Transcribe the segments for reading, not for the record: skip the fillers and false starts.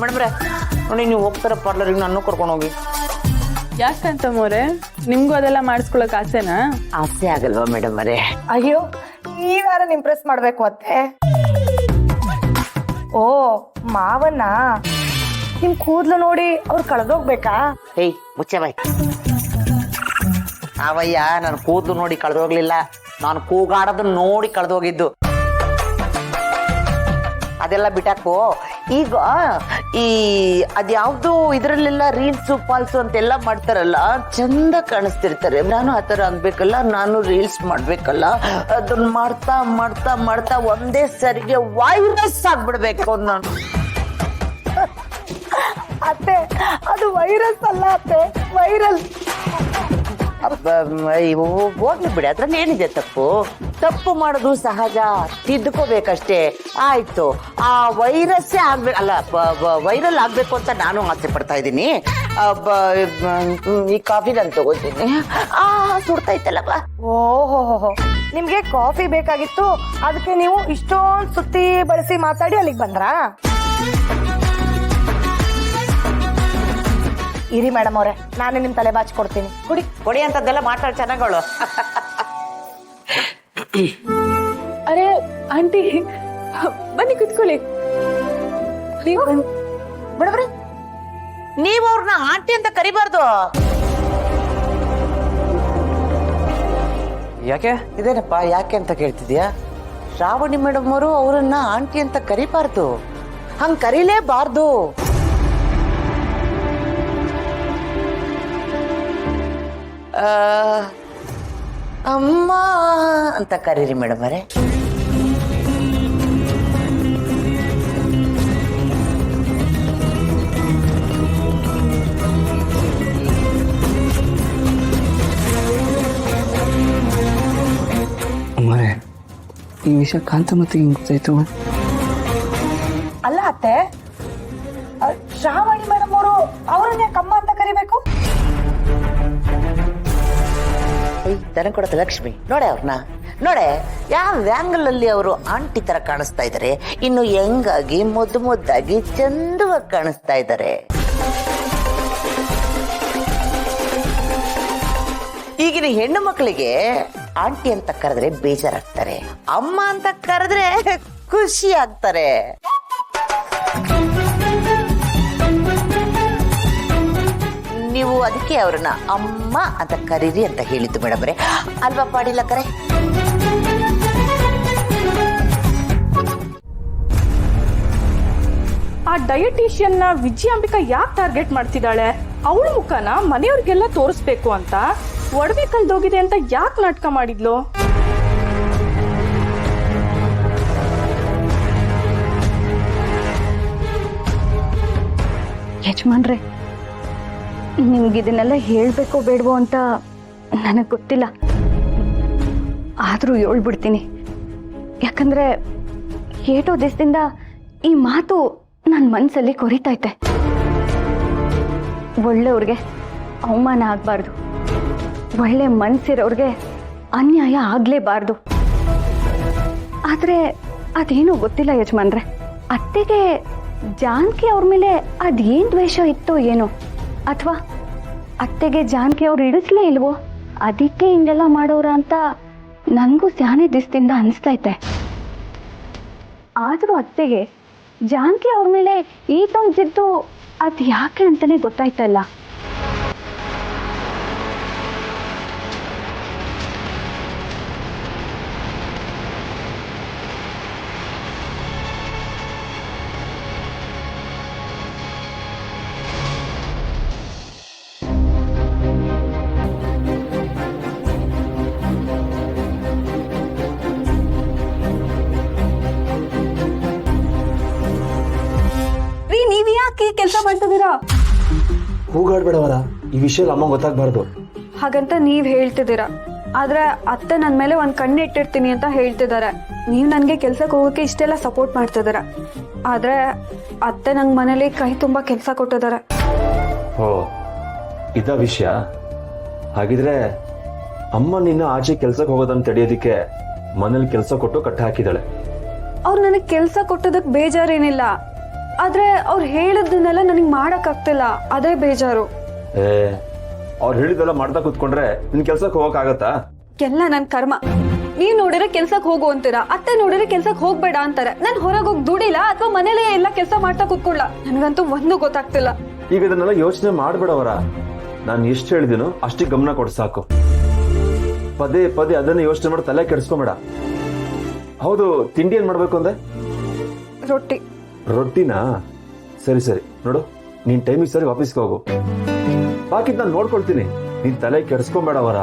ಮೇಡಮ್ರೆ ನೋಡಿ ನೀವು ಹೋಗ್ತಾರ ಪಾರ್ಲರಿಗೆ ನಾನು ಕರ್ಕೊಂಡು ಹೋಗಿ. ಯಾಕಂತ ಮೋರೆ ನಿಮ್ಗೂ ಅದೆಲ್ಲ ಮಾಡಿಸ್ಕೊಳಕ್ ಆಸೆನಾ? ಆಸೆ ಆಗಲ್ವಾ ಮೇಡಮ್ ಅವರೇ? ಅಯ್ಯೋ ನೀವ್ಯಾರ ಇಂಪ್ರೆಸ್ ಮಾಡ್ಬೇಕು ಅತ್ತೆ. ಓ ಮಾವನ್ನ ನಿಮ್ ಕೂದ್ಲು ನೋಡಿ ಅವ್ರು ಕಳೆದೋಗ್ಬೇಕಾ? ಏಯ್ ಮುಚ್ಚೆ ಬಾಯ್. ಅವಯ್ಯ ನಾನು ಕೂದಲು ನೋಡಿ ಕಳೆದೋಗ್ಲಿಲ್ಲ, ನಾನು ಕೂಗಾಡೋದನ್ನ ನೋಡಿ ಕಳೆದೋಗಿದ್ದು. ಅದೆಲ್ಲ ಬಿಟ್ಟಾಕು. ಈಗ ಈ ಅದ್ಯಾವ್ದು ಇದ್ರಲ್ಲೆಲ್ಲ ರೀಲ್ಸು ಪಾಲ್ಸು ಅಂತೆಲ್ಲ ಮಾಡ್ತಾರಲ್ಲ, ಚಂದ ಕಾಣಿಸ್ತಿರ್ತಾರೆ. ನಾನು ಆತರ ಆಗ್ಬೇಕಲ್ಲ, ನಾನು ರೀಲ್ಸ್ ಮಾಡ್ಬೇಕಲ್ಲ. ಅದನ್ನ ಮಾಡ್ತಾ ಮಾಡ್ತಾ ಮಾಡ್ತಾ ಒಂದೇ ಸರಿಗೆ ವೈರಸ್ ಆಗ್ಬಿಡ್ಬೇಕು ನಾನು. ಅತ್ತೆ ಅದು ವೈರಸ್ ಅಲ್ಲ ಅತ್ತೆ, ವೈರಲ್. ಹೋಗ್ಲಿ ಬಿಡಿ, ಅದ್ರಲ್ಲಿ ಏನಿದೆ ತಪ್ಪು? ತಪ್ಪು ಮಾಡೋದು ಸಹಜ, ತಿದ್ದುಕೋಬೇಕಷ್ಟೇ. ಆಯ್ತು, ಆ ವೈರಸ್ಸೇ ಆಗ್ಬೇಕು ಅಲ್ಲ, ವೈರಲ್ ಆಗ್ಬೇಕು ಅಂತ ನಾನು ಆಸೆ ಪಡ್ತಾ ಇದ್ದೀನಿ. ಈ ಕಾಫಿ ನಾನು ತಗೋತೀನಿ. ಸುಡ್ತೈತಲ್ಲಪ್ಪ. ಓಹೋ ನಿಮ್ಗೆ ಕಾಫಿ ಬೇಕಾಗಿತ್ತು, ಅದಕ್ಕೆ ನೀವು ಇಷ್ಟೊಂದು ಸುತ್ತಿ ಬಳಸಿ ಮಾತಾಡಿ ಅಲ್ಲಿಗೆ ಬಂದ್ರಾ? ಇರಿ ಮೇಡಮ್ ಅವ್ರೆ, ನಾನು ನಿಮ್ ತಲೆ ಬಾಚಿ ಕೊಡ್ತೀನಿ. ಕೊಡಿ ಅಂತದ್ದೆಲ್ಲ ಮಾತಾಡ್ ಚೆನ್ನಾಗಳು. ಅರೆ ಆಂಟಿ ಬನ್ನಿ ಕುತ್ಕೊಳ್ಳಿ. ಬಿಡಬ್ರಿ, ನೀವು ಅವ್ರನ್ನ ಆಂಟಿ ಅಂತ ಕರಿಬಾರ್ದು. ಯಾಕೆ? ಇದೇನಪ್ಪ ಯಾಕೆ ಅಂತ ಕೇಳ್ತಿದ್ಯಾ? ಶ್ರಾವಣಿ ಮೇಡಮ್ ಅವರು ಅವರನ್ನ ಆಂಟಿ ಅಂತ ಕರಿಬಾರ್ದು, ಹಂಗ್ ಕರೀಲೇಬಾರ್ದು. ಅಮ್ಮ ಅಂತ ಕರೀರಿ ಮೇಡಮ್ ಅವರೇ. ಅಮ್ಮರೇ, ಈ ವಿಷಯ ಕಾಂತಮ್ಮತ್ತಿಗೆ ಹೆಂಗ್ ಗೊತ್ತಾಯ್ತು? ಅಲ್ಲ ಅತ್ತೆ, ಶ್ರಾವಣಿ ಮೇಡಮ್ ಅವರು ಅವ್ರನ್ನೇ ಕಮ್ಮ ಅಂತ ಕರಿಬೇಕು? ದನ ಕೊಡತ್ತ ಲಕ್ಷ್ಮಿ ನೋಡೆ ಅವ್ರನ್ನ, ನೋಡೆ ಯಾವ ಆಂಗಲ್ ಅಲ್ಲಿ ಅವರು ಆಂಟಿ ತರ ಕಾಣಿಸ್ತಾ ಇದಾರೆ. ಇನ್ನು ಹೆಂಗಾಗಿ ಮುದ್ದು ಮುದ್ದಾಗಿ ಚಂದವಾಗಿ ಕಾಣಿಸ್ತಾ ಇದ್ದಾರೆ. ಈಗಿನ ಹೆಣ್ಣು ಮಕ್ಕಳಿಗೆ ಆಂಟಿ ಅಂತ ಕರೆದ್ರೆ ಬೇಜಾರಾಗ್ತಾರೆ, ಅಮ್ಮ ಅಂತ ಕರೆದ್ರೆ ಖುಷಿ ಆಗ್ತಾರೆ. ನೀವು ಅದಕ್ಕೆ ಅವ್ರನ್ನ ಅಮ್ಮ ಅಂತ ಕರೀರಿ ಅಂತ ಹೇಳಿದ್ದು ಮೇಡಮ್ ಅವರೇ, ಅಲ್ವಾ ಪಾಡಿಲ್ಲ ಕರೆ? ಆ ಡಯಟಿಷಿಯನ್ ನ ವಿಜಯಾಂಬಿಕಾ ಯಾಕೆ ಟಾರ್ಗೆಟ್ ಮಾಡ್ತಿದ್ದಾಳೆ? ಅವಳ ಮುಖನ ಮನೆಯವ್ರಿಗೆಲ್ಲ ತೋರಿಸ್ಬೇಕು ಅಂತ, ಒಡವೆ ಕಲ್ದೋಗಿದೆ ಅಂತ ಯಾಕೆ ನಾಟಕ ಮಾಡಿದ್ಲು? ಯಜಮಾನ್ರೆ, ನಿಮ್ಗೆ ಇದನ್ನೆಲ್ಲ ಹೇಳ್ಬೇಕೋ ಬೇಡವೋ ಅಂತ ನನಗೆ ಗೊತ್ತಿಲ್ಲ, ಆದರೂ ಹೇಳ್ಬಿಡ್ತೀನಿ. ಯಾಕಂದ್ರೆ ಏಟೋ ದಿವಸದಿಂದ ಈ ಮಾತು ನನ್ನ ಮನಸ್ಸಲ್ಲಿ ಕೊರಿತೈತೆ. ಒಳ್ಳೆಯವ್ರಿಗೆ ಅವಮಾನ ಆಗಬಾರ್ದು, ಒಳ್ಳೆ ಮನಸ್ಸಿರೋರ್ಗೆ ಅನ್ಯಾಯ ಆಗಲೇಬಾರ್ದು. ಆದರೆ ಅದೇನೂ ಗೊತ್ತಿಲ್ಲ ಯಜಮಾನ್ರೆ, ಅತ್ತೆಗೆ ಜಾನಕಿ ಅವ್ರ ಮೇಲೆ ಅದೇನು ದ್ವೇಷ ಇತ್ತೋ ಏನೋ, ಅಥವಾ ಅತ್ತೆಗೆ ಜಾನಕಿ ಅವ್ರು ಇಡಿಸ್ಲೇ ಇಲ್ವೋ, ಅದಕ್ಕೆ ಹಿಂಗೆಲ್ಲ ಮಾಡೋರ ಅಂತ ನನಗೂ ಸ್ಯಾನೆ ದಿವಸದಿಂದ ಅನಿಸ್ತೈತೆ. ಆದರೂ ಅತ್ತೆಗೆ ಜಾನಕಿ ಅವ್ರ ಮೇಲೆ ಈತೊಂದು ಜಿದ್ದು ಅದು ಯಾಕೆ ಅಂತಲೇ ಗೊತ್ತಾಯ್ತಲ್ಲ. ನೀವ್ ಯಾಕೆ ಕೆಲಸ ಮಾಡ್ತಿದ್ದೀರಾ? ಕೂಗಾಡ್ಬೇಡವರ, ಈ ವಿಷಯ ಅಮ್ಮ ಗೊತ್ತಾಗ್ಬಾರ್ದು. ಹಾಗಂತ ನೀವ್ ಹೇಳ್ತಿದ್ದೀರಾ, ಆದ್ರೆ ಅತ್ತೆ ನನ್ನ ಮೇಲೆ ಒಂದ್ ಕಣ್ಣು ಇಟ್ಟಿರ್ತೀನಿ ಅಂತ ಹೇಳ್ತಿದ್ದಾರೆ. ನೀವು ನನಗೆ ಕೆಲ್ಸಕ್ಕೆ ಹೋಗೋಕೆ ಇಷ್ಟೆಲ್ಲ ಸಪೋರ್ಟ್ ಮಾಡ್ತಿದ್ದೀರಾ, ಆದ್ರೆ ಅತ್ತೆ ನಂಗೆ ಮನೇಲಿ ಕೈ ತುಂಬಾ ಕೆಲಸ ಕೊಟ್ಟಿದ್ದಾರೆ. ಓ ಇದ ವಿಷಯ? ಹಾಗಿದ್ರೆ ಅಮ್ಮ ನಿನ್ನ ಆಚೆ ಕೆಲ್ಸಕ್ಕೆ ಹೋಗೋದನ್ನ ತಡೆಯೋದಿಕ್ಕೆ ಮನೇಲಿ ಕೆಲಸ ಕೊಟ್ಟು ಕಟ್ಟ ಹಾಕಿದಾಳೆ. ಅವ್ರು ನನಗೆ ಕೆಲಸ ಕೊಟ್ಟದಕ್ಕೆ ಬೇಜಾರೇನಿಲ್ಲ, ಆದ್ರೆ ಅವ್ರು ಹೇಳಿದ್ದನ್ನೆಲ್ಲ ನನಗೆ ಮಾಡಕ್ಕಾಗ್ತಿಲ್ಲ, ಅದೇ ಬೇಜಾರು. ಏ ಅವ್ರು ಹೇಳಿದೆಲ್ಲ ಮಾಡ್ತಾ ಕೂತ್ಕೊಂಡ್ರೆ ನಿನ್ ಕೆಲ್ಸಕ್ಕೆ ಹೋಗಕ್ಕಾಗತ್ತಾ? ಎಲ್ಲ ನನ್ ಕರ್ಮ. ನೀವ್ ನೋಡಿದ್ರೆ ಕೆಲ್ಸಕ್ ಹೋಗು ಅಂತೀರಾ, ಅತ್ತೆ ನೋಡಿದ್ರೆ ಕೆಲ್ಸಕ್ ಹೋಗ್ಬೇಡ ಅಂತಾರೆ. ನಾನ್ ಹೊರಗೆ ಹೋಗಿ ದುಡಿಲ್ಲ ಅಥವಾ ಮನೇಲೆ ಎಲ್ಲ ಕೆಲಸ ಮಾಡ್ತಾ ಕೂತ್ಕೊಳ್ಳ? ನನ್ಗಂತೂ ಒಂದು ಗೊತ್ತಾಗ್ತಿಲ್ಲ. ಈಗ ಇದನ್ನೆಲ್ಲ ಯೋಚನೆ ಮಾಡ್ಬೇಡವರ. ನಾನು ಎಷ್ಟು ಹೇಳಿದೀನೋ ಅಷ್ಟಿಗೆ ಗಮನ ಕೊಡ್ ಸಾಕು. ಪದೇ ಪದೇ ಅದನ್ನ ಯೋಚನೆ ಮಾಡಿ ತಲೆ ಕೆಡಿಸ್ಕೊಂಬೇಡ. ಹೌದು, ತಿಂಡಿ ಏನ್ ಮಾಡ್ಬೇಕು ಅಂದೆ? ರೊಟ್ಟಿ. ರೊಟ್ಟಿನಾ? ಸರಿ ಸರಿ, ನೋಡು ನೀನ್ ಟೈಮಿಗೆ ಸರಿ ಆಫೀಸ್ಗೆ ಹೋಗು. ಬಾಕಿದ್ ನಾನು ನೋಡ್ಕೊಳ್ತೀನಿ, ನೀನ್ ತಲೆ ಕೆಡಿಸ್ಕೊಂಬೇಡವರ.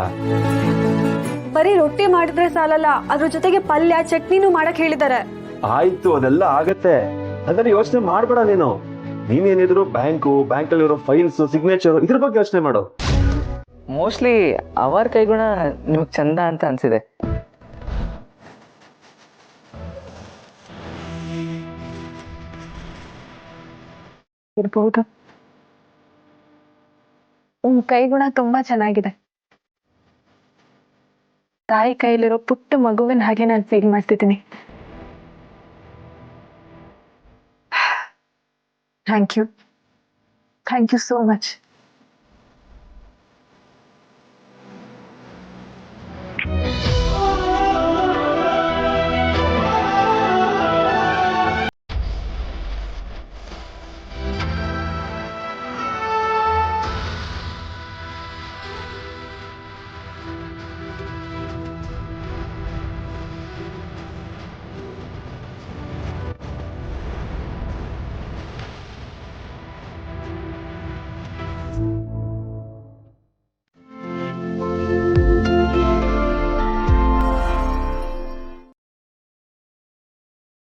ಬರೀ ರೊಟ್ಟಿ ಮಾಡಿದ್ರೆ ಸಾಲಲ್ಲ, ಅದ್ರ ಜೊತೆಗೆ ಪಲ್ಯ ಚಟ್ನಿನೂ ಮಾಡಕ್ ಹೇಳಿದ್ದಾರೆ. ಆಯ್ತು, ಅದೆಲ್ಲ ಆಗತ್ತೆ, ಅದನ್ನ ಯೋಚನೆ ಮಾಡ್ಬೇಡ ನೀನು. ನೀನೇನಿದ್ರು ಬ್ಯಾಂಕಲ್ಲಿರೋ ಫೈಲ್ಸ್, ಸಿಗ್ನೇಚರ್ ಇದ್ರ ಬಗ್ಗೆ ಯೋಚನೆ ಮಾಡು. ಮೋಸ್ಟ್ಲಿ ಅವರ ಕೈಗುಣ ನಿಮ್ಗೆ ಚಂದ ಅಂತ ಅನ್ಸಿದೆ. ಇರ್ಬಹುದು. ಕೈಗುಣ ತುಂಬಾ ಚೆನ್ನಾಗಿದೆ. ತಾಯಿ ಕೈಲಿರೋ ಪುಟ್ಟ ಮಗುವಿನ ಹಾಗೆ ನಾನು ಫೀಲ್ ಮಾಡ್ತಿದ್ದೀನಿ. Thank you so much.